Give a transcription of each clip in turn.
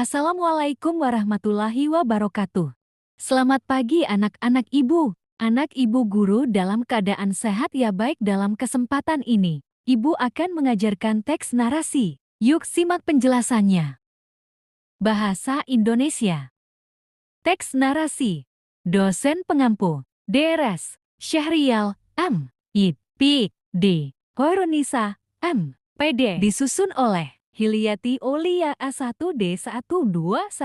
Assalamualaikum warahmatullahi wabarakatuh. Selamat pagi anak-anak ibu. Anak ibu guru dalam keadaan sehat ya baik dalam kesempatan ini. Ibu akan mengajarkan teks narasi. Yuk simak penjelasannya. Bahasa Indonesia. Teks narasi. Dosen pengampu. Drs. Syahrial M. Ipik D. Hoirunisa M. PD. Disusun oleh Hilyati Aulia A1D121029.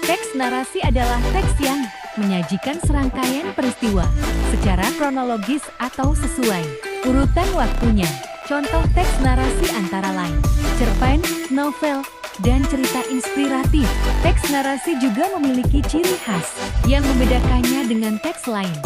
Teks narasi adalah teks yang menyajikan serangkaian peristiwa secara kronologis atau sesuai urutan waktunya. Contoh teks narasi antara lain cerpen, novel, dan cerita inspiratif. Teks narasi juga memiliki ciri khas yang membedakannya dengan teks lain.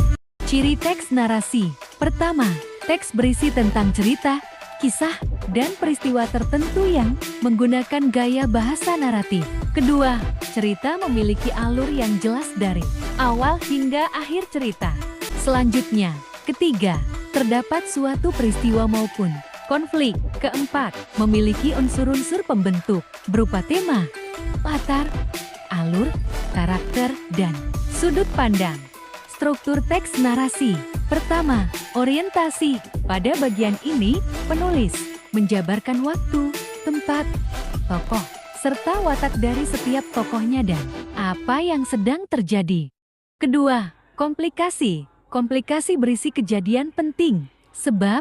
Ciri teks narasi. Pertama, teks berisi tentang cerita, kisah, dan peristiwa tertentu yang menggunakan gaya bahasa naratif. Kedua, cerita memiliki alur yang jelas dari awal hingga akhir cerita. Selanjutnya, ketiga, terdapat suatu peristiwa maupun konflik. Keempat, memiliki unsur-unsur pembentuk berupa tema, latar, alur, karakter, dan sudut pandang. Struktur teks narasi. Pertama, orientasi. Pada bagian ini, penulis menjabarkan waktu, tempat, tokoh, serta watak dari setiap tokohnya dan apa yang sedang terjadi. Kedua, komplikasi. Komplikasi berisi kejadian penting, sebab,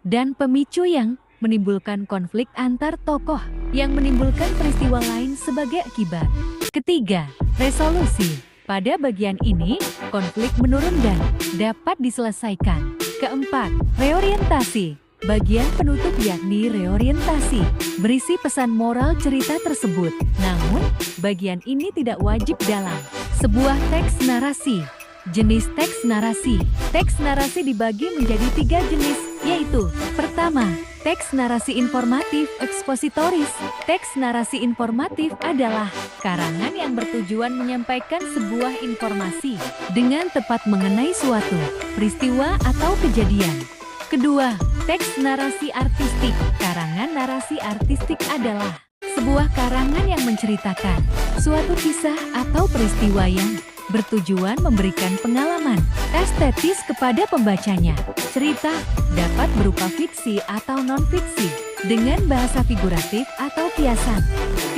dan pemicu yang menimbulkan konflik antar tokoh yang menimbulkan peristiwa lain sebagai akibat. Ketiga, resolusi. Pada bagian ini, konflik menurun dan dapat diselesaikan. Keempat, reorientasi. Bagian penutup yakni reorientasi, berisi pesan moral cerita tersebut. Namun, bagian ini tidak wajib dalam sebuah teks narasi. Jenis teks narasi. Teks narasi dibagi menjadi 3 jenis, yaitu: pertama, teks narasi informatif ekspositoris. Teks narasi informatif adalah karangan yang bertujuan menyampaikan sebuah informasi dengan tepat mengenai suatu peristiwa atau kejadian. Kedua, teks narasi artistik. Karangan narasi artistik adalah sebuah karangan yang menceritakan suatu kisah atau peristiwa yang bertujuan memberikan pengalaman estetis kepada pembacanya. Cerita dapat berupa fiksi atau non-fiksi dengan bahasa figuratif atau kiasan.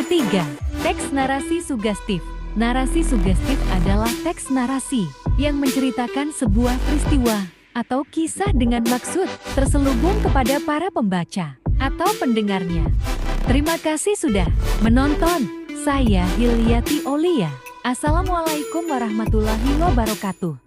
Ketiga, teks narasi sugestif. Narasi sugestif adalah teks narasi yang menceritakan sebuah peristiwa atau kisah dengan maksud terselubung kepada para pembaca atau pendengarnya. Terima kasih sudah menonton. Saya Hilyati Aulia. Assalamualaikum warahmatullahi wabarakatuh.